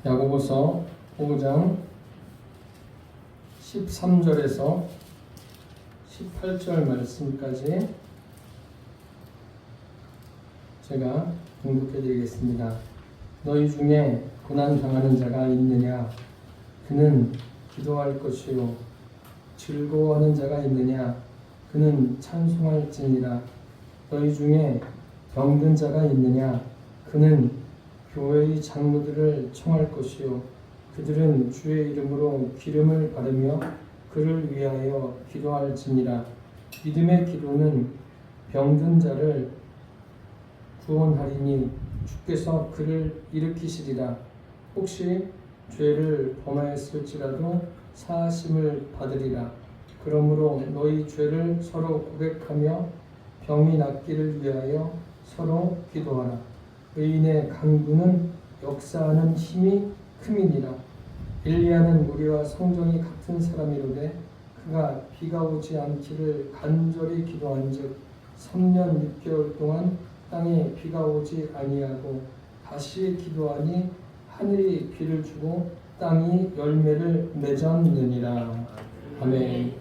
야고보서 5장 13절에서 18절 말씀까지 제가 봉독해 드리겠습니다. 너희 중에 고난 당하는 자가 있느냐? 그는 기도할 것이요. 즐거워하는 자가 있느냐? 그는 찬송할지니라. 너희 중에 병든 자가 있느냐? 그는 교회의 장로들을 청할 것이요. 그들은 주의 이름으로 기름을 바르며 그를 위하여 기도할지니라. 믿음의 기도는 병든 자를 구원하리니 주께서 그를 일으키시리라. 혹시 죄를 범하였을지라도 사하심을 받으리라. 그러므로 너희 죄를 서로 고백하며 병이 낫기를 위하여 서로 기도하라. 의인의 간구는 역사하는 힘이 큼이니라. 엘리야는 우리와 성정이 같은 사람이로되 그가 비가 오지 않기를 간절히 기도한즉 3년 6개월 동안 땅에 비가 오지 아니하고 다시 기도하니 하늘이 비를 주고 땅이 열매를 맺었느니라. 아멘.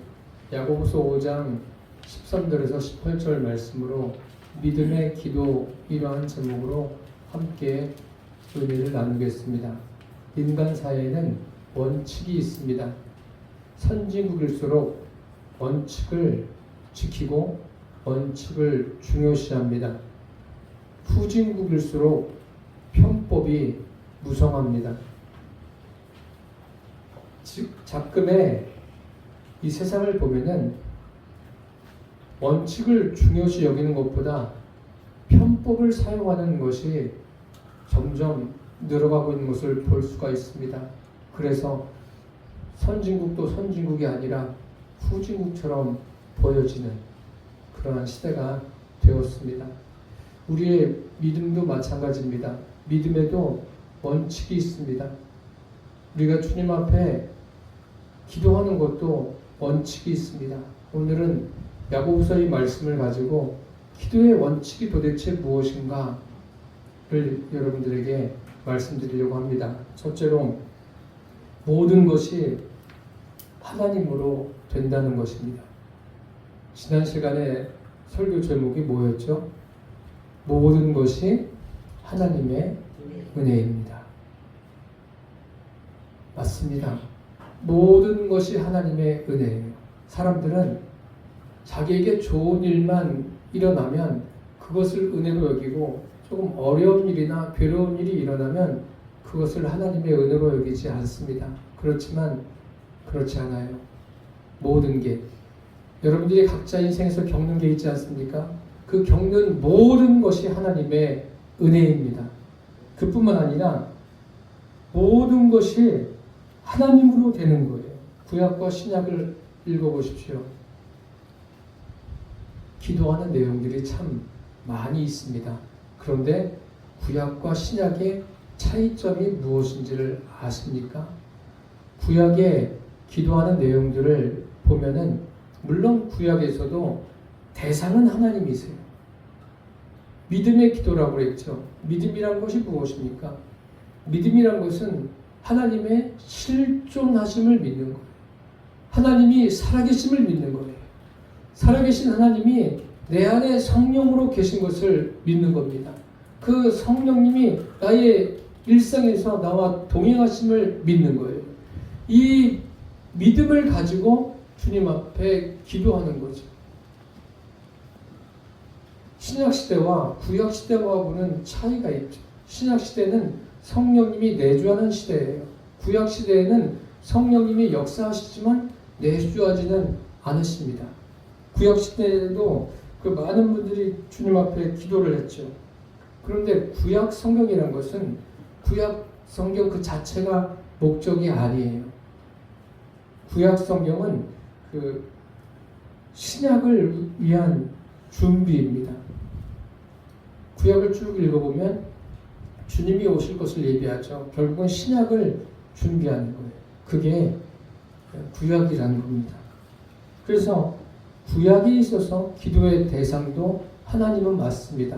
야고보서 5장 13절에서 18절 말씀으로 믿음의 기도, 이러한 제목으로 함께 은혜를 나누겠습니다. 인간 사회에는 원칙이 있습니다. 선진국일수록 원칙을 지키고 원칙을 중요시합니다. 후진국일수록 편법이 무성합니다. 즉 작금의 이 세상을 보면은 원칙을 중요시 여기는 것보다 편법을 사용하는 것이 점점 늘어가고 있는 것을 볼 수가 있습니다. 그래서 선진국도 선진국이 아니라 후진국처럼 보여지는 그러한 시대가 되었습니다. 우리의 믿음도 마찬가지입니다. 믿음에도 원칙이 있습니다. 우리가 주님 앞에 기도하는 것도 원칙이 있습니다. 오늘은 야고보서의 말씀을 가지고 기도의 원칙이 도대체 무엇인가를 여러분들에게 말씀드리려고 합니다. 첫째로 모든 것이 하나님으로 된다는 것입니다. 지난 시간에 설교 제목이 뭐였죠? 모든 것이 하나님의 은혜입니다. 맞습니다. 모든 것이 하나님의 은혜예요. 사람들은 자기에게 좋은 일만 일어나면 그것을 은혜로 여기고 조금 어려운 일이나 괴로운 일이 일어나면 그것을 하나님의 은혜로 여기지 않습니다. 그렇지만 그렇지 않아요. 모든 게 여러분들이 각자 인생에서 겪는 게 있지 않습니까? 그 겪는 모든 것이 하나님의 은혜입니다. 그뿐만 아니라 모든 것이 하나님으로 되는 거예요. 구약과 신약을 읽어보십시오. 기도하는 내용들이 참 많이 있습니다. 그런데 구약과 신약의 차이점이 무엇인지를 아십니까? 구약의 기도하는 내용들을 보면은 물론 구약에서도 대상은 하나님이세요. 믿음의 기도라고 했죠. 믿음이란 것이 무엇입니까? 믿음이란 것은 하나님의 실존하심을 믿는 거예요. 하나님이 살아계심을 믿는 거예요. 살아계신 하나님이 내 안에 성령으로 계신 것을 믿는 겁니다. 그 성령님이 나의 일상에서 나와 동행하심을 믿는 거예요. 이 믿음을 가지고 주님 앞에 기도하는 거죠. 신약시대와 구약시대하고는 차이가 있죠. 신약시대는 성령님이 내주하는 시대예요. 구약시대에는 성령님이 역사하시지만 내주하지는 않으십니다. 구약시대에도 그 많은 분들이 주님 앞에 기도를 했죠. 그런데 구약 성경이라는 것은 구약 성경 그 자체가 목적이 아니에요. 구약 성경은 그 신약을 위한 준비입니다. 구약을 쭉 읽어보면 주님이 오실 것을 예비하죠. 결국은 신약을 준비하는 거예요. 그게 구약이라는 겁니다. 그래서 구약에 있어서 기도의 대상도 하나님은 맞습니다.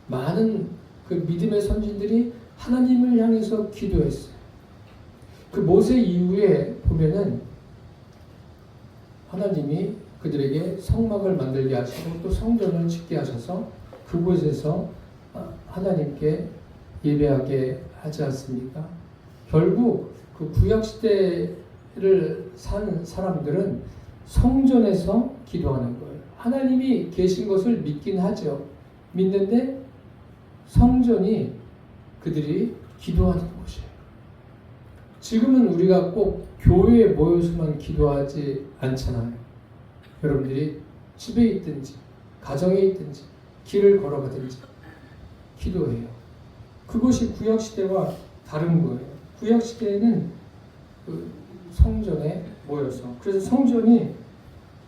많은 그 믿음의 선진들이 하나님을 향해서 기도했어요. 그 모세 이후에 보면은 하나님이 그들에게 성막을 만들게 하시고 또 성전을 짓게 하셔서 그곳에서 하나님께 예배하게 하지 않습니까? 결국 그 구약 시대를 산 사람들은 성전에서 기도하는 거예요. 하나님이 계신 것을 믿긴 하죠. 믿는데 성전이 그들이 기도하는 곳이에요. 지금은 우리가 꼭 교회에 모여서만 기도하지 않잖아요. 여러분들이 집에 있든지 가정에 있든지 길을 걸어가든지 기도해요. 그것이 구약시대와 다른 거예요. 구약시대에는 그 성전에 모여서, 그래서 성전이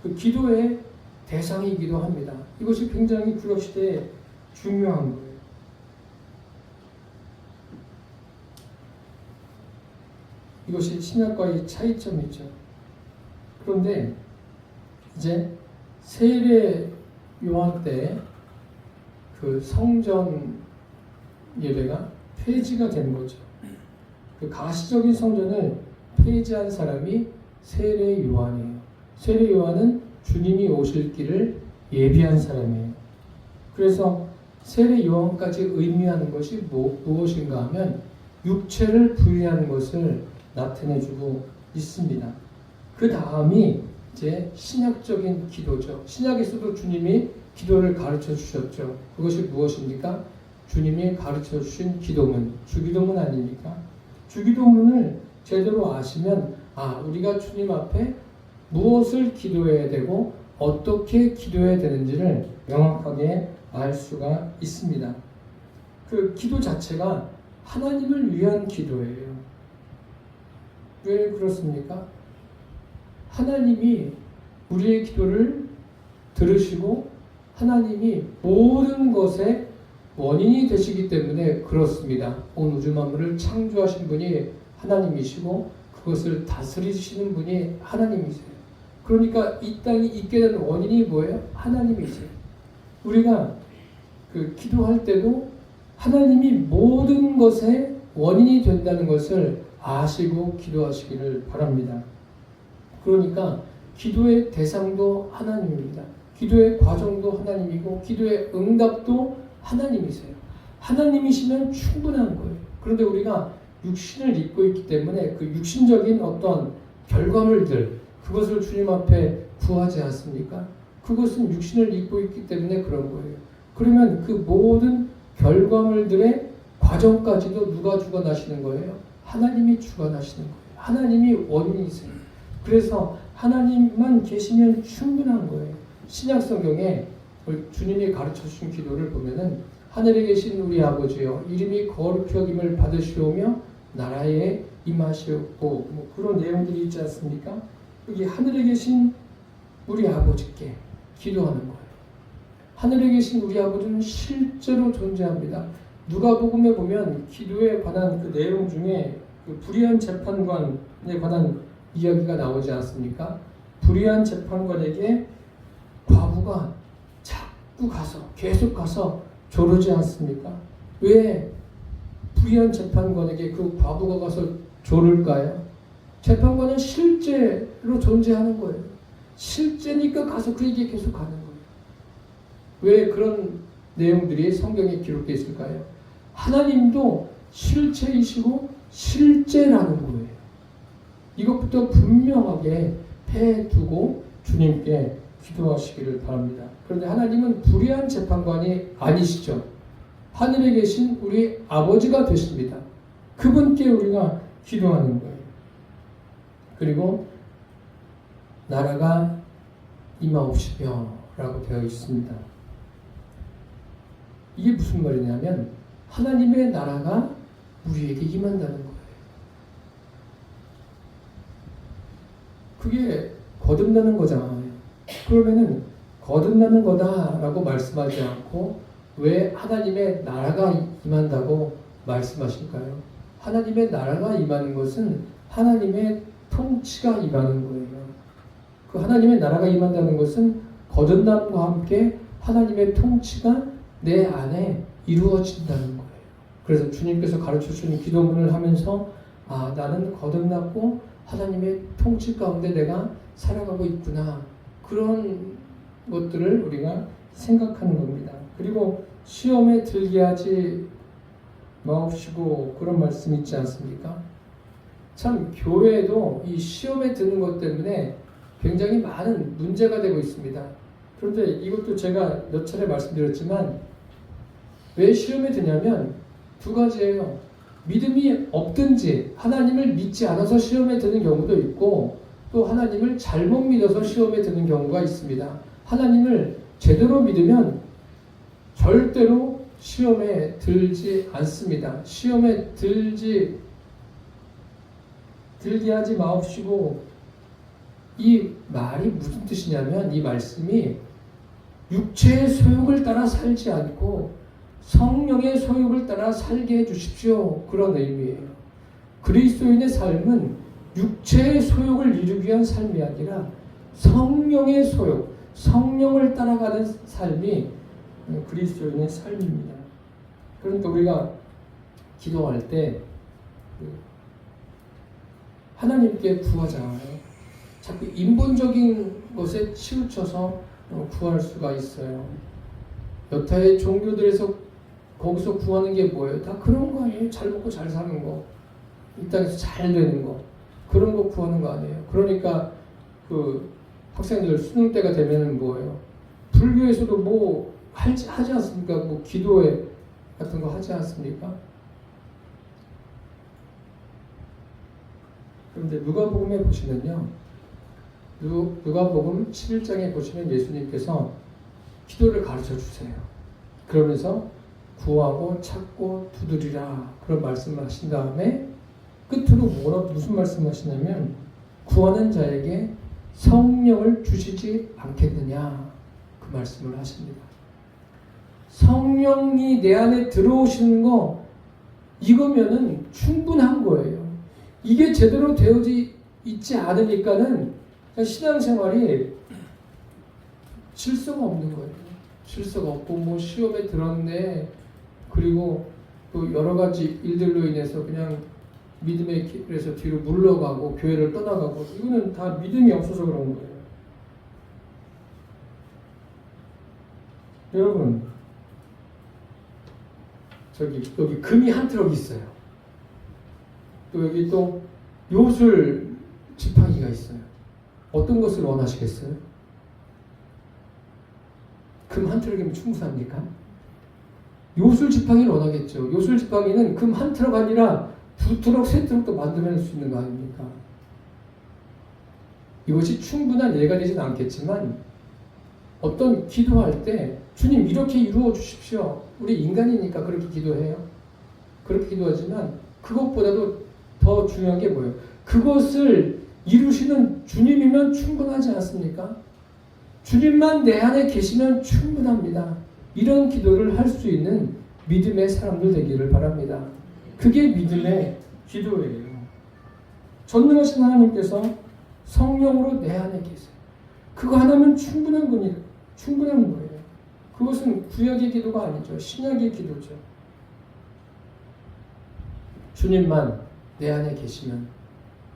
그 기도의 대상이기도 합니다. 이것이 굉장히 구약시대에 중요한 거예요. 이것이 신약과의 차이점이죠. 그런데 이제 세례 요한 때 그 성전 예배가 폐지가 된 거죠. 그 가시적인 성전을 폐지한 사람이 세례 요한이에요. 세례 요한은 주님이 오실 길을 예비한 사람이에요. 그래서 세례 요한까지 의미하는 것이 무엇인가 하면 육체를 부인하는 것을 나타내주고 있습니다. 그 다음이 이제 신약적인 기도죠. 신약에서도 주님이 기도를 가르쳐 주셨죠. 그것이 무엇입니까? 주님이 가르쳐 주신 기도문, 주기도문 아닙니까? 주기도문을 제대로 아시면 우리가 주님 앞에 무엇을 기도해야 되고 어떻게 기도해야 되는지를 명확하게 알 수가 있습니다. 그 기도 자체가 하나님을 위한 기도예요. 왜 그렇습니까? 하나님이 우리의 기도를 들으시고 하나님이 모든 것의 원인이 되시기 때문에 그렇습니다. 온 우주 만물을 창조하신 분이 하나님이시고 그것을 다스리시는 분이 하나님이세요. 그러니까 이 땅이 있게 된 원인이 뭐예요? 하나님이세요. 우리가 그 기도할 때도 하나님이 모든 것의 원인이 된다는 것을 아시고 기도하시기를 바랍니다. 그러니까 기도의 대상도 하나님입니다. 기도의 과정도 하나님이고 기도의 응답도 하나님이세요. 하나님이시면 충분한 거예요. 그런데 우리가 육신을 입고 있기 때문에 그 육신적인 어떤 결과물들, 그것을 주님 앞에 구하지 않습니까? 그것은 육신을 입고 있기 때문에 그런 거예요. 그러면 그 모든 결과물들의 과정까지도 누가 주관하시는 거예요? 하나님이 주관하시는 거예요. 하나님이 원인이세요. 그래서 하나님만 계시면 충분한 거예요. 신약 성경에 주님이 가르쳐 주신 기도를 보면은 하늘에 계신 우리 아버지여 이름이 거룩히 여김을 받으시오며 나라에 임하시옵고 그런 내용들이 있지 않습니까? 여기 하늘에 계신 우리 아버지께 기도하는 거예요. 하늘에 계신 우리 아버지는 실제로 존재합니다. 누가복음에 보면 기도에 관한 그 내용 중에 그 불의한 재판관에 관한 이야기가 나오지 않습니까? 불의한 재판관에게 과부가 자꾸 계속 가서 조르지 않습니까? 왜 불의한 재판관에게 그 과부가 가서 조를까요? 재판관은 실제로 존재하는 거예요. 실제니까 가서 그에게 계속 가는 거예요. 왜 그런 내용들이 성경에 기록되어 있을까요? 하나님도 실체이시고 실제라는 거예요. 이것부터 분명하게 해두고 주님께 기도하시기를 바랍니다. 그런데 하나님은 불의한 재판관이 아니시죠. 하늘에 계신 우리 아버지가 되십니다. 그분께 우리가 기도하는 거예요. 그리고 나라가 임하옵시며 라고 되어 있습니다. 이게 무슨 말이냐면 하나님의 나라가 우리에게 임한다는 거예요. 그게 거듭나는 거잖아요. 그러면은 거듭나는 거다라고 말씀하지 않고 왜 하나님의 나라가 임한다고 말씀하실까요? 하나님의 나라가 임하는 것은 하나님의 통치가 임하는 거예요. 그 하나님의 나라가 임한다는 것은 거듭남과 함께 하나님의 통치가 내 안에 이루어진다는 거예요. 그래서 주님께서 가르쳐 주신 기도문을 하면서 아, 나는 거듭났고 하나님의 통치 가운데 내가 살아가고 있구나. 그런 것들을 우리가 생각하는 겁니다. 그리고 시험에 들게 하지 마옵시고 그런 말씀 있지 않습니까? 참 교회에도 이 시험에 드는 것 때문에 굉장히 많은 문제가 되고 있습니다. 그런데 이것도 제가 몇 차례 말씀드렸지만 왜 시험에 드냐면 두 가지예요. 믿음이 없든지 하나님을 믿지 않아서 시험에 드는 경우도 있고 또 하나님을 잘못 믿어서 시험에 드는 경우가 있습니다. 하나님을 제대로 믿으면 절대로 시험에 들지 않습니다. 시험에 들게 하지 마옵시고 이 말이 무슨 뜻이냐면 이 말씀이 육체의 소욕을 따라 살지 않고 성령의 소욕을 따라 살게 해주십시오. 그런 의미예요. 그리스도인의 삶은 육체의 소욕을 이루기 위한 삶이 아니라 성령의 소욕, 성령을 따라가는 삶이 그리스도인의 삶입니다. 그러니까 우리가 기도할 때 하나님께 구하잖아요. 자꾸 인본적인 것에 치우쳐서 구할 수가 있어요. 여타의 종교들에서 거기서 구하는 게 뭐예요? 다 그런 거 아니에요? 잘 먹고 잘 사는 거, 이 땅에서 잘 되는 거, 그런 거 구하는 거 아니에요? 그러니까 그 학생들 수능 때가 되면은 뭐예요? 불교에서도 뭐 하지 않습니까? 뭐 기도회 같은 거 하지 않습니까? 그런데 누가복음에 보시면요, 누가복음 11장에 보시면 예수님께서 기도를 가르쳐 주세요. 그러면서 구하고 찾고 두드리라 그런 말씀을 하신 다음에 끝으로 무슨 말씀을 하시냐면 구하는 자에게 성령을 주시지 않겠느냐 그 말씀을 하십니다. 성령이 내 안에 들어오시는 거 이거면은 충분한 거예요. 이게 제대로 되어지 있지 않으니까는 신앙생활이 질서가 없는 거예요. 질서가 없고 뭐 시험에 들었네. 그리고 또 여러 가지 일들로 인해서 그냥 믿음의 길에서 뒤로 물러가고 교회를 떠나가고 이거는 다 믿음이 없어서 그런 거예요. 여러분 여기 금이 한 트럭 있어요. 또 여기 또 요술 지팡이가 있어요. 어떤 것을 원하시겠어요? 금 한 트럭이면 충분합니까? 요술 지팡이를 원하겠죠. 요술 지팡이는 금 한 트럭 아니라 두 트럭, 세 트럭도 만들어낼 수 있는 거 아닙니까? 이것이 충분한 예가 되진 않겠지만 어떤 기도할 때 주님 이렇게 이루어 주십시오. 우리 인간이니까 그렇게 기도해요. 그렇게 기도하지만 그것보다도 더 중요한 게 뭐예요? 그것을 이루시는 주님이면 충분하지 않습니까? 주님만 내 안에 계시면 충분합니다. 이런 기도를 할 수 있는 믿음의 사람들 되기를 바랍니다. 그게 믿음의 기도예요. 전능하신 하나님께서 성령으로 내 안에 계세요. 그거 하나면 충분한 거예요. 그것은 구약의 기도가 아니죠. 신약의 기도죠. 주님만 내 안에 계시면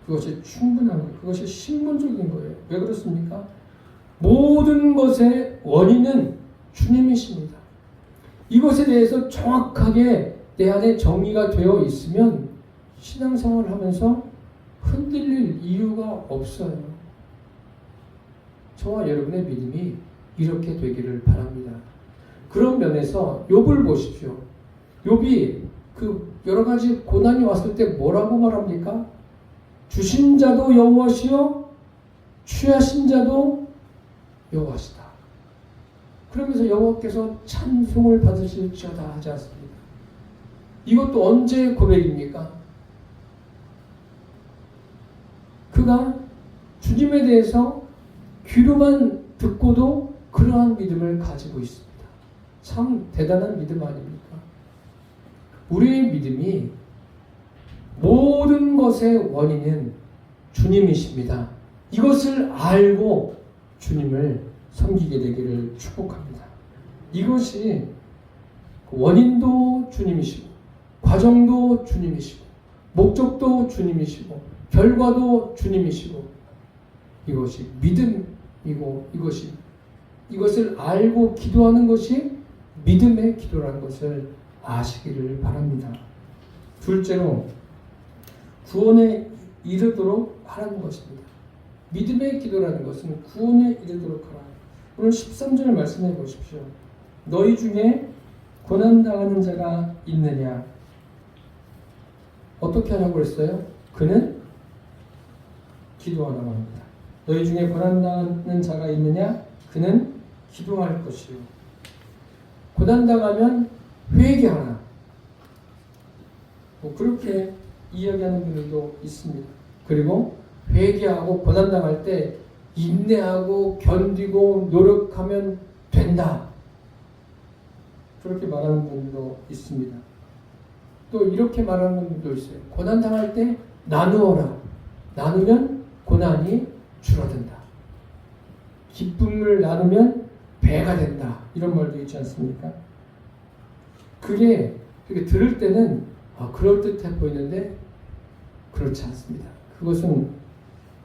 그것이 충분한 거예요. 그것이 신분적인 거예요. 왜 그렇습니까? 모든 것의 원인은 주님이십니다. 이것에 대해서 정확하게 내 안에 정의가 되어 있으면 신앙생활을 하면서 흔들릴 이유가 없어요. 저와 여러분의 믿음이 이렇게 되기를 바랍니다. 그런 면에서 욥을 보십시오. 욥이 그 여러 가지 고난이 왔을 때 뭐라고 말합니까? 주신 자도 여호와시요 취하신 자도 여호와시다. 그러면서 여호와께서 찬송을 받으실지어다 하지 않습니까? 이것도 언제의 고백입니까? 그가 주님에 대해서 귀로만 듣고도 그러한 믿음을 가지고 있습니다. 참 대단한 믿음 아닙니까? 우리의 믿음이 모든 것의 원인은 주님이십니다. 이것을 알고 주님을 섬기게 되기를 축복합니다. 이것이 원인도 주님이시고 과정도 주님이시고 목적도 주님이시고 결과도 주님이시고 이것이 믿음이고 이것을 알고 기도하는 것이 믿음의 기도라는 것을 아시기를 바랍니다. 둘째로 구원에 이르도록 하라는 것입니다. 믿음의 기도라는 것은 구원에 이르도록 하라. 오늘 13절을 말씀해 보십시오. 너희 중에 고난당하는 자가 있느냐? 어떻게 하라고 했어요? 그는 기도하라고 합니다. 너희 중에 고난당하는 자가 있느냐? 그는 기도할 것이요. 고난당하면 회개하라. 그렇게 이야기하는 분들도 있습니다. 그리고 회개하고 고난당할 때 인내하고 견디고 노력하면 된다. 그렇게 말하는 분들도 있습니다. 또 이렇게 말하는 분들도 있어요. 고난당할 때 나누어라. 나누면 고난이 줄어든다. 기쁨을 나누면 배가 된다. 이런 말도 있지 않습니까? 그게 들을 때는 그럴듯해 보이는데 그렇지 않습니다. 그것은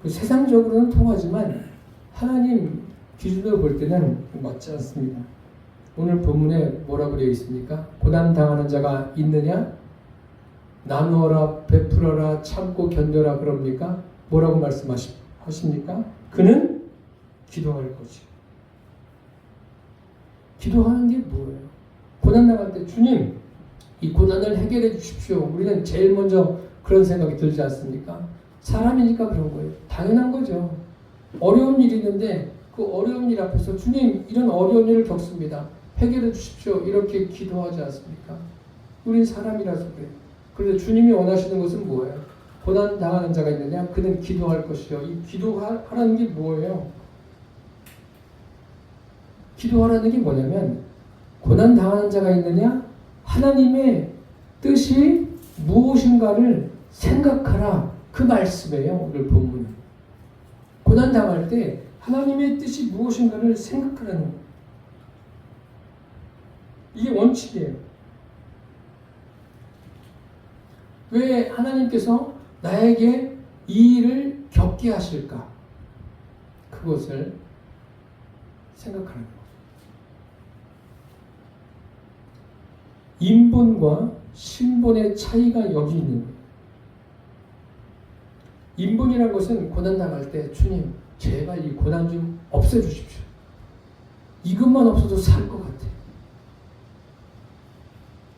세상적으로는 통하지만 하나님 기준으로 볼 때는 맞지 않습니다. 오늘 본문에 뭐라고 되어 있습니까? 고난당하는 자가 있느냐? 나누어라, 베풀어라, 참고 견뎌라 그럽니까? 뭐라고 말씀하십니까? 그는 기도할 것이요. 기도하는 게 뭐예요? 고난당할 때 주님 이 고난을 해결해 주십시오. 우리는 제일 먼저 그런 생각이 들지 않습니까? 사람이니까 그런 거예요. 당연한 거죠. 어려운 일이 있는데 그 어려운 일 앞에서 주님 이런 어려운 일을 겪습니다. 해결해 주십시오. 이렇게 기도하지 않습니까? 우린 사람이라서 그래요. 그런데 주님이 원하시는 것은 뭐예요? 고난당하는 자가 있느냐? 그는 기도할 것이요. 이 기도하라는 게 뭐예요? 기도하라는 게 뭐냐면 고난당하는 자가 있느냐? 하나님의 뜻이 무엇인가를 생각하라. 그 말씀이에요. 오늘 본문은. 고난당할 때 하나님의 뜻이 무엇인가를 생각하라는 거예요. 이게 원칙이에요. 왜 하나님께서 나에게 이 일을 겪게 하실까? 그것을 생각하는 거예요. 인본과 신본의 차이가 여기 있는 거예요. 인본이라는 것은 고난당할 때 주님 제발 이 고난 좀 없애주십시오. 이것만 없어도 살 것 같아.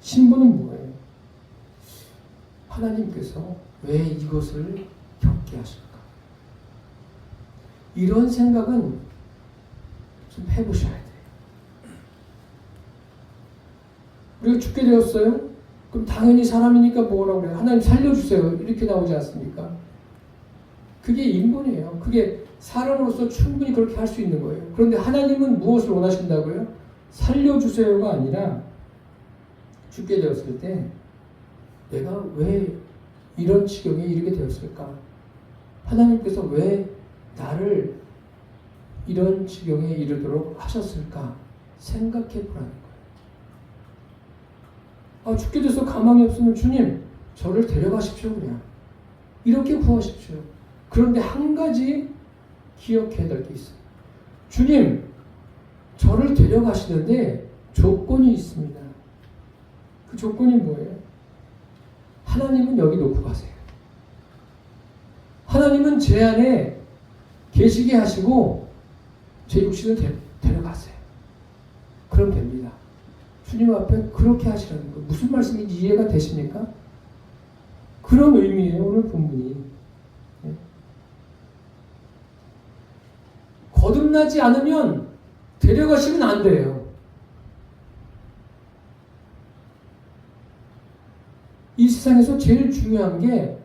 신본은 뭐예요? 하나님께서 왜 이것을 겪게 하실까? 이런 생각은 좀 해보셔야 돼요. 우리가 죽게 되었어요? 그럼 당연히 사람이니까 뭐라고 그래요? 하나님 살려주세요. 이렇게 나오지 않습니까? 그게 인본이에요. 그게 사람으로서 충분히 그렇게 할 수 있는 거예요. 그런데 하나님은 무엇을 원하신다고요? 살려주세요가 아니라 죽게 되었을 때 내가 왜 이런 지경에 이르게 되었을까? 하나님께서 왜 나를 이런 지경에 이르도록 하셨을까? 생각해 보라는 거예요. 죽게 돼서 가망이 없으면 주님 저를 데려가십시오 그냥. 이렇게 구하십시오. 그런데 한 가지 기억해야 될 게 있어요. 주님 저를 데려가시는데 조건이 있습니다. 그 조건이 뭐예요? 하나님은 여기 놓고 가세요. 하나님은 제 안에 계시게 하시고 제 육신을 데려가세요. 그럼 됩니다. 주님 앞에 그렇게 하시라는 거예요. 무슨 말씀인지 이해가 되십니까? 그런 의미예요. 오늘 본문이. 거듭나지 않으면 데려가시면 안 돼요. 이 세상에서 제일 중요한 게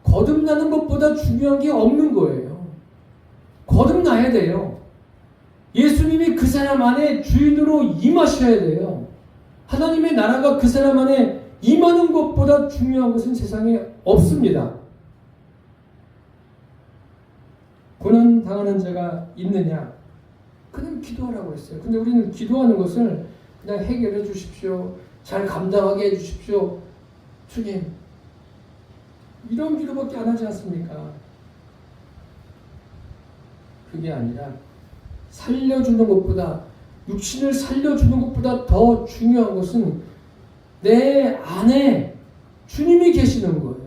거듭나는 것보다 중요한 게 없는 거예요. 거듭나야 돼요. 예수님이 그 사람 안에 주인으로 임하셔야 돼요. 하나님의 나라가 그 사람 안에 임하는 것보다 중요한 것은 세상에 없습니다. 고난 당하는 자가 있느냐? 그냥 기도하라고 했어요. 근데 우리는 기도하는 것을 그냥 해결해 주십시오. 잘 감당하게 해 주십시오. 주님, 이런 기도밖에 안 하지 않습니까? 그게 아니라 살려주는 것보다, 육신을 살려주는 것보다 더 중요한 것은 내 안에 주님이 계시는 거예요.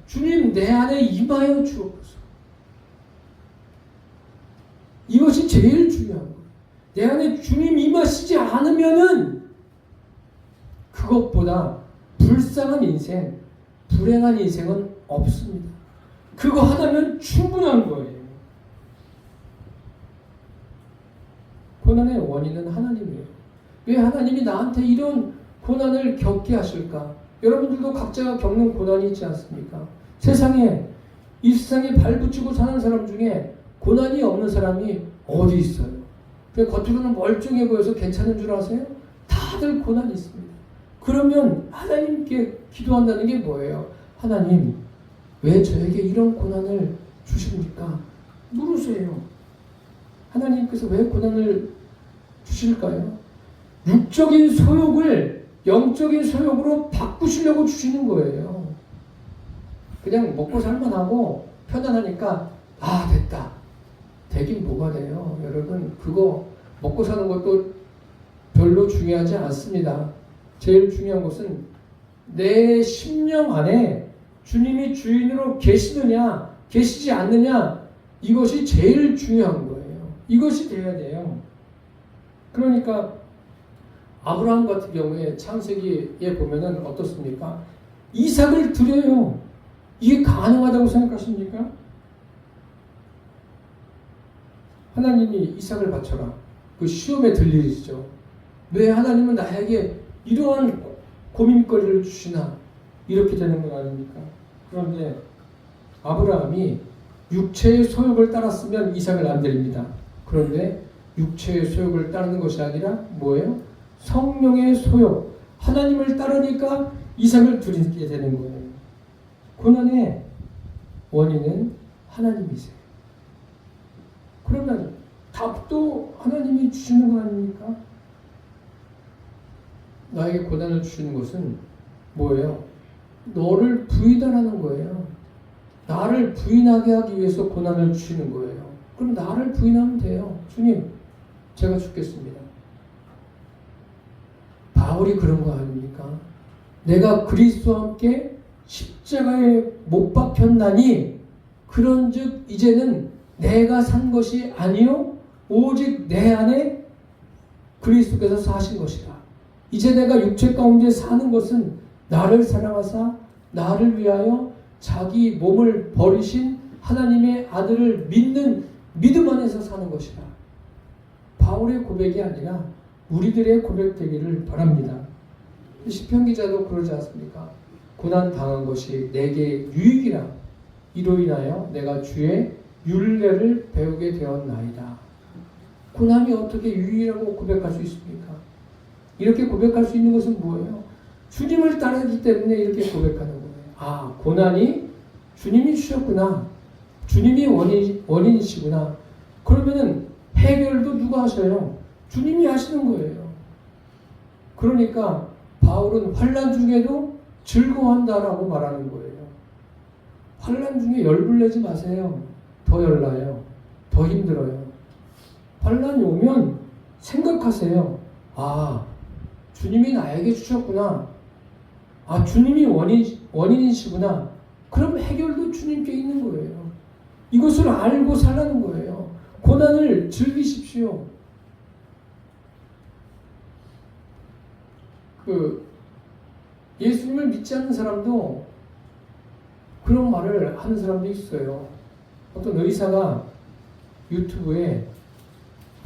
주님 내 안에 임하여 주옵소서. 이것이 제일 중요한 거예요. 내 안에 주님 임하시지 않으면은 그것보다 불쌍한 인생, 불행한 인생은 없습니다. 그거 하나면 충분한 거예요. 고난의 원인은 하나님이에요. 왜 하나님이 나한테 이런 고난을 겪게 하실까? 여러분들도 각자가 겪는 고난이 있지 않습니까? 이 세상에 발붙이고 사는 사람 중에 고난이 없는 사람이 어디 있어요? 겉으로는 멀쩡해 보여서 괜찮은 줄 아세요? 다들 고난이 있습니다. 그러면 하나님께 기도한다는 게 뭐예요? 하나님, 왜 저에게 이런 고난을 주십니까? 물으세요. 하나님께서 왜 고난을 주실까요? 육적인 소욕을 영적인 소욕으로 바꾸시려고 주시는 거예요. 그냥 먹고 살만하고 편안하니까 됐다. 되긴 뭐가 돼요. 여러분, 그거 먹고 사는 것도 별로 중요하지 않습니다. 제일 중요한 것은 내 심령 안에 주님이 주인으로 계시느냐 계시지 않느냐, 이것이 제일 중요한 거예요. 이것이 돼야 돼요. 그러니까 아브라함 같은 경우에 창세기에 보면은 어떻습니까? 이삭을 드려요. 이게 가능하다고 생각하십니까? 하나님이 이삭을 바쳐라. 그 시험에 들 일이죠. 왜 하나님은 나에게 이러한 고민거리를 주시나? 이렇게 되는 건 아닙니까? 그런데 아브라함이 육체의 소욕을 따랐으면 이삭을 안 드립니다. 그런데 육체의 소욕을 따르는 것이 아니라 뭐예요? 성령의 소욕, 하나님을 따르니까 이삭을 드리게 되는 거예요. 고난의 원인은 하나님이세요. 그러면 답도 하나님이 주시는 거 아닙니까? 나에게 고난을 주시는 것은 뭐예요? 너를 부인하라는 거예요. 나를 부인하게 하기 위해서 고난을 주시는 거예요. 그럼 나를 부인하면 돼요. 주님, 제가 죽겠습니다. 바울이 그런 거 아닙니까? 내가 그리스도와 함께 십자가에 못 박혔나니 그런즉 이제는 내가 산 것이 아니요 오직 내 안에 그리스도께서 사신 것이라. 이제 내가 육체 가운데 사는 것은 나를 사랑하사 나를 위하여 자기 몸을 버리신 하나님의 아들을 믿는 믿음 안에서 사는 것이라. 바울의 고백이 아니라 우리들의 고백되기를 바랍니다. 시편 기자도 그러지 않습니까? 고난 당한 것이 내게 유익이라. 이로 인하여 내가 주의 율례를 배우게 되었나이다. 고난이 어떻게 유익이라고 고백할 수 있습니까? 이렇게 고백할 수 있는 것은 뭐예요? 주님을 따르기 때문에 이렇게 고백하는 거예요. 고난이 주님이 주셨구나. 주님이 원인이시구나. 그러면은 해결도 누가 하셔요? 주님이 하시는 거예요. 그러니까 바울은 환난 중에도 즐거워한다라고 말하는 거예요. 환난 중에 열불내지 마세요. 더 열나요. 더 힘들어요. 환난이 오면 생각하세요. 주님이 나에게 주셨구나. 주님이 원인이시구나. 그럼 해결도 주님께 있는 거예요. 이것을 알고 살라는 거예요. 고난을 즐기십시오. 예수님을 믿지 않는 사람도 그런 말을 하는 사람도 있어요. 어떤 의사가 유튜브에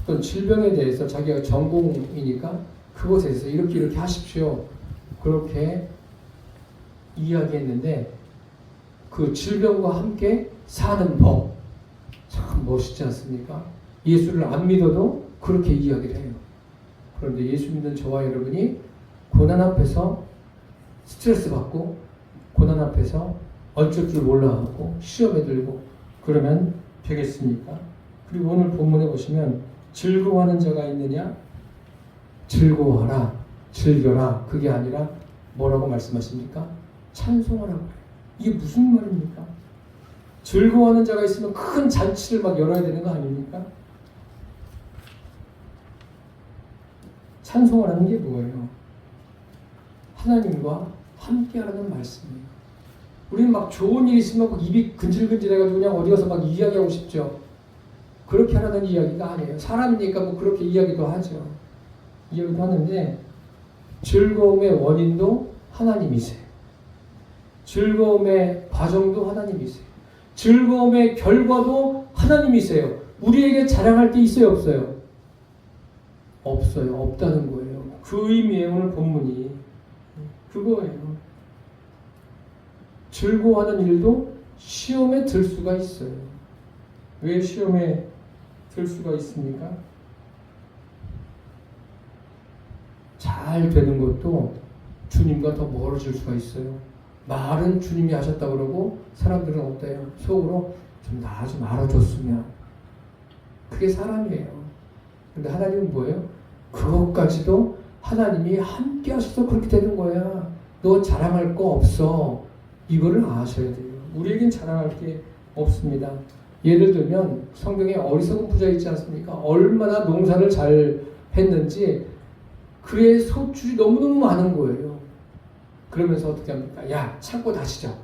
어떤 질병에 대해서 자기가 전공이니까 그곳에서 이렇게 하십시오. 그렇게 이야기했는데 그 질병과 함께 사는 법 참 멋있지 않습니까? 예수를 안 믿어도 그렇게 이야기를 해요. 그런데 예수 믿는 저와 여러분이 고난 앞에서 스트레스 받고 고난 앞에서 어쩔 줄 몰라하고 시험에 들고 그러면 되겠습니까? 그리고 오늘 본문에 보시면 즐거워하는 자가 있느냐? 즐거워하라, 즐겨라. 그게 아니라 뭐라고 말씀하십니까? 찬송하라고 해요. 이게 무슨 말입니까? 즐거워하는 자가 있으면 큰 잔치를 막 열어야 되는 거 아닙니까? 찬송하라는 게 뭐예요? 하나님과 함께하라는 말씀이에요. 우리는 막 좋은 일이 있으면 막 입이 근질근질해가지고 그냥 어디 가서 막 이야기하고 싶죠. 그렇게 하라는 이야기가 아니에요. 사람이니까 뭐 그렇게 이야기도 하죠. 이야기도 하는데 즐거움의 원인도 하나님이세요. 즐거움의 과정도 하나님이세요. 즐거움의 결과도 하나님이세요. 우리에게 자랑할 게 있어요, 없어요? 없어요. 없다는 거예요. 그 의미의 오늘 본문이 그거예요. 즐거워하는 일도 시험에 들 수가 있어요. 왜 시험에 들 수가 있습니까? 잘 되는 것도 주님과 더 멀어질 수가 있어요. 말은 주님이 하셨다 그러고 사람들은 어때요? 속으로 좀 나 좀 알아줬으면. 그게 사람이에요. 근데 하나님은 뭐예요? 그것까지도 하나님이 함께 하셔서 그렇게 되는 거야. 너 자랑할 거 없어. 이거를 아셔야 돼요. 우리에겐 자랑할 게 없습니다. 예를 들면 성경에 어리석은 부자 있지 않습니까? 얼마나 농사를 잘 했는지 그의 소출이 너무너무 많은 거예요. 그러면서 어떻게 합니까? 야, 창고 다시죠.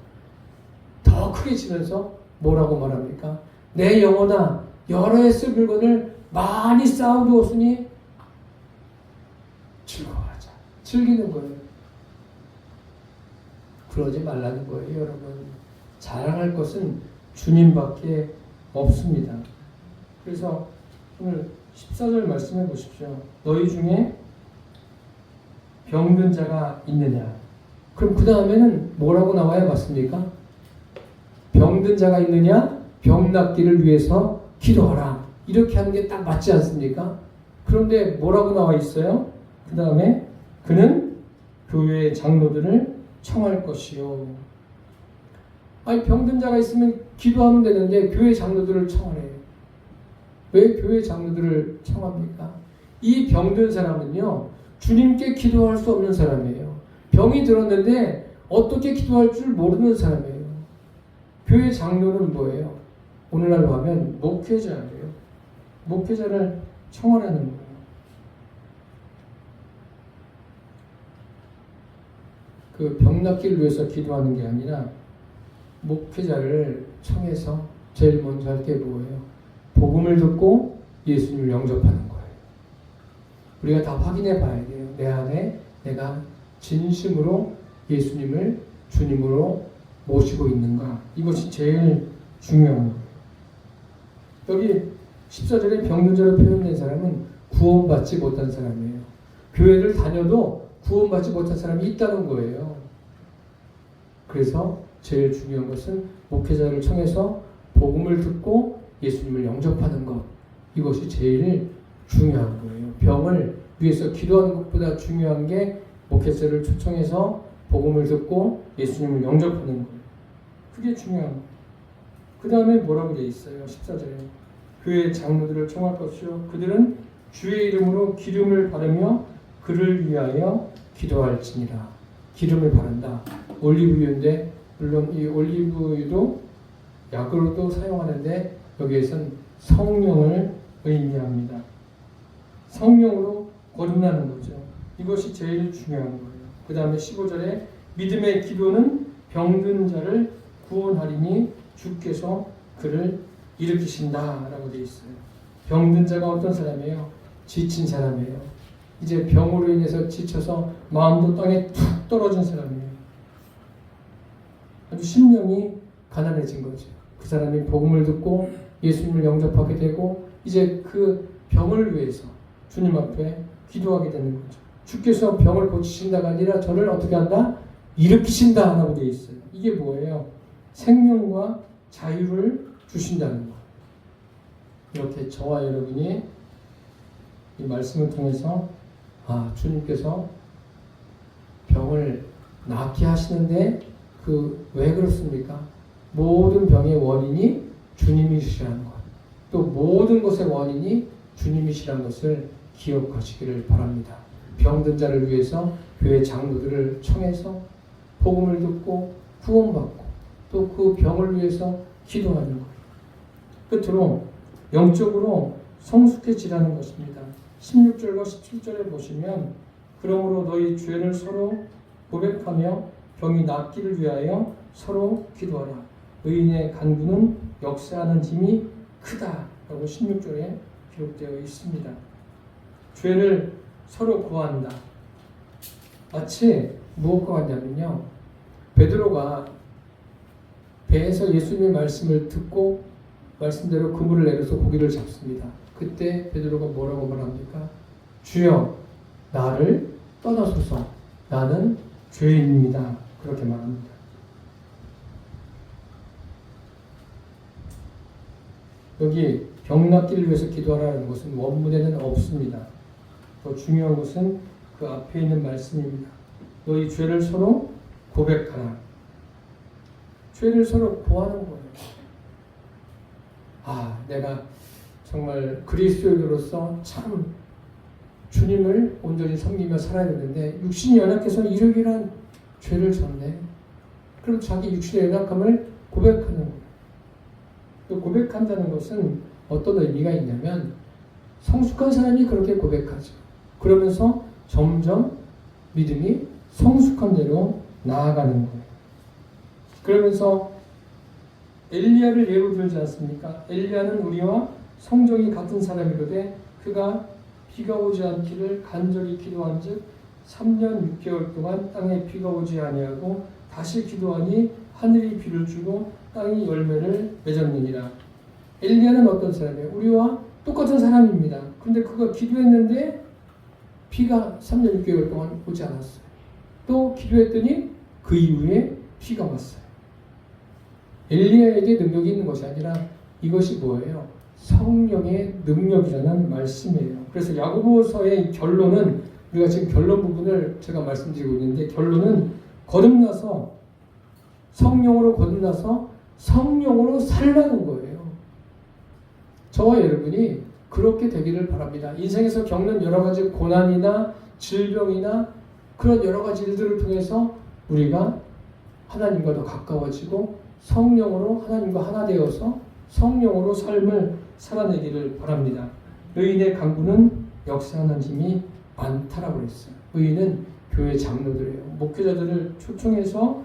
더 크게 지면서 뭐라고 말합니까? 내 영혼아, 여러 해 쓸 물건을 많이 쌓아두었으니 즐거워하자. 즐기는 거예요. 그러지 말라는 거예요, 여러분. 자랑할 것은 주님밖에 없습니다. 그래서 오늘 14절 말씀해 보십시오. 너희 중에 병든 자가 있느냐? 그럼 그 다음에는 뭐라고 나와야 맞습니까? 병든 자가 있느냐? 병 낫기를 위해서 기도하라. 이렇게 하는 게 딱 맞지 않습니까? 그런데 뭐라고 나와 있어요? 그 다음에 그는 교회의 장로들을 청할 것이요. 아니 병든 자가 있으면 기도하면 되는데 교회 장로들을 청하래요. 왜 교회 장로들을 청합니까? 이 병든 사람은요, 주님께 기도할 수 없는 사람이에요. 병이 들었는데 어떻게 기도할 줄 모르는 사람이에요. 교회 장로는 뭐예요? 오늘날로 하면 목회자예요. 목회자를 청하라는 거예요. 그 병 낫기를 위해서 기도하는 게 아니라 목회자를 청해서 제일 먼저 할 게 뭐예요? 복음을 듣고 예수님을 영접하는 거예요. 우리가 다 확인해 봐야 돼요. 내 안에 내가 진심으로 예수님을 주님으로 모시고 있는가? 이것이 제일 중요한 거예요. 여기 14절에 병든 자로 표현된 사람은 구원받지 못한 사람이에요. 교회를 다녀도 구원받지 못한 사람이 있다는 거예요. 그래서 제일 중요한 것은 목회자를 청해서 복음을 듣고 예수님을 영접하는 것. 이것이 제일 중요한 거예요. 병을 위해서 기도하는 것보다 중요한 게 목회자를 초청해서 복음을 듣고 예수님을 영접하는 거예요. 그게 중요한 거예요. 그 다음에 뭐라고 되어 있어요? 14절에 교회 장로들을 청할 것이요 그들은 주의 이름으로 기름을 바르며 그를 위하여 기도할지니라. 기름을 바른다. 올리브유인데 물론 이 올리브유도 약으로도 사용하는데 여기에선 성령을 의미합니다. 성령으로 거듭나는 거죠. 이것이 제일 중요한 거예요. 그 다음에 15절에 믿음의 기도는 병든 자를 구원하리니 주께서 그를 일으키신다라고 되어 있어요. 병든 자가 어떤 사람이에요? 지친 사람이에요. 이제 병으로 인해서 지쳐서 마음도 땅에 툭 떨어진 사람이에요. 아주 심령이 가난해진 거죠. 그 사람이 복음을 듣고 예수님을 영접하게 되고 이제 그 병을 위해서 주님 앞에 기도하게 되는 거죠. 주께서 병을 고치신다가 아니라 저를 어떻게 한다? 일으키신다 라고 되어 있어요. 이게 뭐예요? 생명과 자유를 주신다는 거. 이렇게 저와 여러분이 이 말씀을 통해서 주님께서 병을 낫게 하시는데 왜 그렇습니까? 모든 병의 원인이 주님이시라는 것. 또 모든 것의 원인이 주님이시라는 것을 기억하시기를 바랍니다. 병든 자를 위해서 교회 장로들을 청해서 복음을 듣고 구원받고 또 그 병을 위해서 기도하는 거예요. 끝으로 영적으로 성숙해지라는 것입니다. 16절과 17절에 보시면 그러므로 너희 죄를 서로 고백하며 병이 낫기를 위하여 서로 기도하라. 의인의 간구는 역사하는 힘이 크다라고 16절에 기록되어 있습니다. 죄를 서로 구한다. 마치 무엇과 같냐면요, 베드로가 배에서 예수님의 말씀을 듣고 말씀대로 그물을 내려서 고기를 잡습니다. 그때 베드로가 뭐라고 말합니까? 주여, 나를 떠나소서, 나는 죄인입니다. 그렇게 말합니다. 여기 병 낫기를 위해서 기도하라는 것은 원문에는 없습니다. 더 중요한 것은 그 앞에 있는 말씀입니다. 너희 죄를 서로 고백하라. 죄를 서로 고하는 거예요. 내가 정말 그리스도인으로서 참 주님을 온전히 섬기며 살아야 되는데 육신이 연약해서 이러이러한 죄를 졌네. 그럼 자기 육신의 연약함을 고백하는 거예요. 고백한다는 것은 어떤 의미가 있냐면 성숙한 사람이 그렇게 고백하죠. 그러면서 점점 믿음이 성숙한 대로 나아가는 거예요. 그러면서 엘리야를 예로 들지 않습니까? 엘리야는 우리와 성정이 같은 사람이로되 그가 비가 오지 않기를 간절히 기도한즉 3년 6개월 동안 땅에 비가 오지 아니하고 다시 기도하니 하늘이 비를 주고 땅이 열매를 맺었느니라. 엘리야는 어떤 사람이에요? 우리와 똑같은 사람입니다. 근데 그가 기도했는데 비가 3년 6개월 동안 오지 않았어요. 또 기도했더니 그 이후에 비가 왔어요. 엘리야에게 능력이 있는 것이 아니라 이것이 뭐예요? 성령의 능력이라는 말씀이에요. 그래서 야고보서의 결론은, 우리가 지금 결론 부분을 제가 말씀드리고 있는데, 결론은 거듭나서 성령으로 거듭나서 성령으로 살라는 거예요. 저와 여러분이 그렇게 되기를 바랍니다. 인생에서 겪는 여러 가지 고난이나 질병이나 그런 여러 가지 일들을 통해서 우리가 하나님과 더 가까워지고 성령으로 하나님과 하나 되어서 성령으로 삶을 살아내기를 바랍니다. 의인의 간구는 역사하는 힘이 많다라고 했어요. 의인은 교회 장로들이에요. 목회자들을 초청해서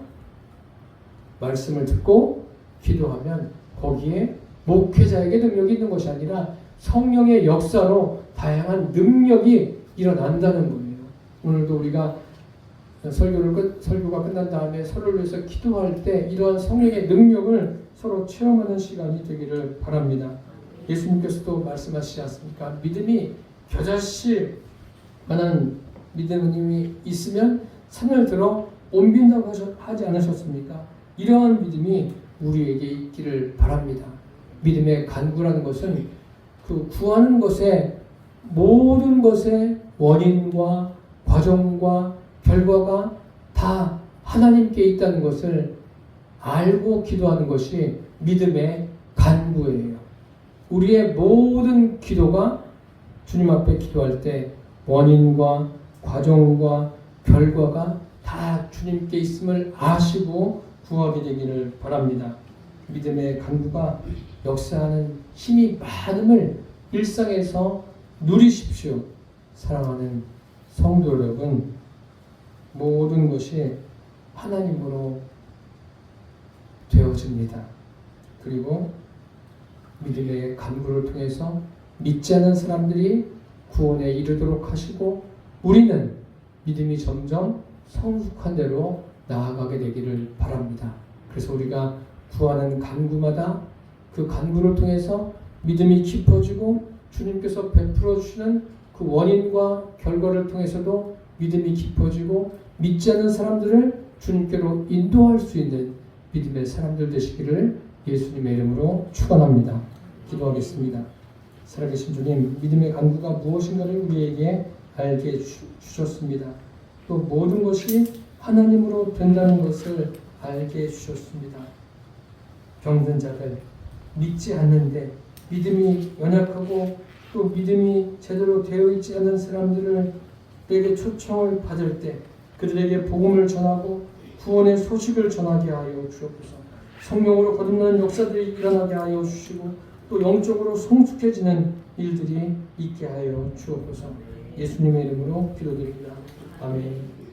말씀을 듣고 기도하면 거기에 목회자에게 능력이 있는 것이 아니라 성령의 역사로 다양한 능력이 일어난다는 거예요. 오늘도 우리가 설교가 끝난 다음에 서로를 위해서 기도할 때 이러한 성령의 능력을 서로 체험하는 시간이 되기를 바랍니다. 예수님께서도 말씀하시지 않습니까? 믿음이 겨자씨 만한 믿음이 있으면 산을 들어 옮긴다고 하지 않으셨습니까? 이러한 믿음이 우리에게 있기를 바랍니다. 믿음의 간구라는 것은 그 구하는 것에 모든 것의 원인과 과정과 결과가 다 하나님께 있다는 것을 알고 기도하는 것이 믿음의 간구예요. 우리의 모든 기도가 주님 앞에 기도할 때 원인과 과정과 결과가 다 주님께 있음을 아시고 구하게 되기를 바랍니다. 믿음의 간구가 역사하는 힘이 많음을 일상에서 누리십시오. 사랑하는 성도 여러분, 모든 것이 하나님으로 되어집니다. 그리고 믿음의 간구를 통해서 믿지 않는 사람들이 구원에 이르도록 하시고 우리는 믿음이 점점 성숙한 대로 나아가게 되기를 바랍니다. 그래서 우리가 구하는 간구마다 그 간구를 통해서 믿음이 깊어지고 주님께서 베풀어 주시는 그 원인과 결과를 통해서도 믿음이 깊어지고 믿지 않는 사람들을 주님께로 인도할 수 있는 믿음의 사람들 되시기를 예수님의 이름으로 축원합니다. 기도하겠습니다. 살아계신 주님, 믿음의 간구가 무엇인가를 우리에게 알게 주셨습니다. 또 모든 것이 하나님으로 된다는 것을 알게 해주셨습니다. 병든 자들, 믿지 않는데 믿음이 연약하고 또 믿음이 제대로 되어 있지 않은 사람들에게 초청을 받을 때 그들에게 복음을 전하고 구원의 소식을 전하게 하여 주옵소서. 성령으로 거듭나는 역사들이 일어나게 하여 주시고 또 영적으로 성숙해지는 일들이 있게 하여 주옵소서. 예수님의 이름으로 기도드립니다. 아멘.